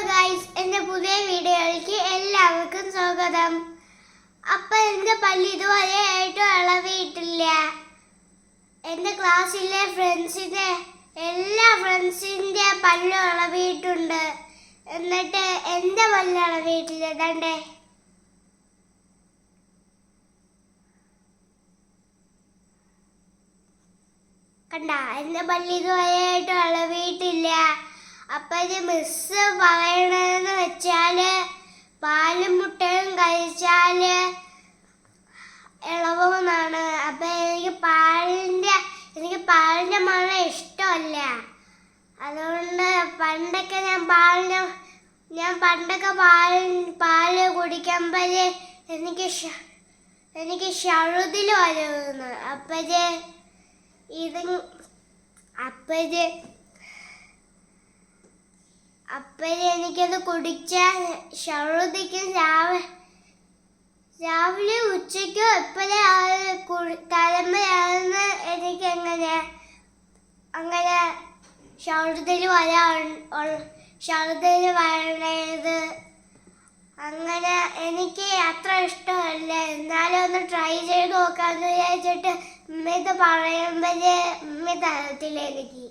Guys, എൻ്റെ പുതിയ വീഡിയോയിലേക്ക് എല്ലാവർക്കും സ്വാഗതം. അപ്പം എൻ്റെ പല്ല് ഇതുവരെ ആയിട്ടും ഇളവിയിട്ടില്ല. എൻ്റെ ക്ലാസ്സിലെ എല്ലാ ഫ്രണ്ട്സിൻ്റെ പല്ല് ഇളവിയിട്ടുണ്ട്. എന്നിട്ട് എൻ്റെ പല്ല് ഇളവിയിട്ടില്ല. ഇതാണ്ടേ കണ്ട, എൻ്റെ പല്ല് ഇതുവരെ ആയിട്ടും ഇളവിയിട്ടില്ല. അപ്പം മിസ് പറയണതെന്ന് വെച്ചാൽ പാലും മുട്ടയും കഴിച്ചാൽ ഇളവുമെന്നാണ്. അപ്പം എനിക്ക് പാലിൻ്റെ മണം ഇഷ്ടമല്ല. അതുകൊണ്ട് പണ്ടൊക്കെ പാല് കുടിക്കുമ്പോൾ എനിക്ക് ഛർദിൽ വരുന്നു. അപ്പോഴേ എനിക്കത് കുടിച്ചാൽ ഛർദിക്കും. രാവിലെ ഉച്ചയ്ക്കോ എപ്പോഴും തലമുറയാണെന്ന് എനിക്ക് അങ്ങനെ ഛർദിൽ വരണത്. അങ്ങനെ എനിക്ക് അത്ര ഇഷ്ടമല്ല. എന്നാലും ഒന്ന് ട്രൈ ചെയ്ത് നോക്കാമെന്ന് വിചാരിച്ചിട്ട് ഉമ്മ ഇത് പറയുമ്പോൾ ഉമ്മ തരത്തില്ല എനിക്ക്.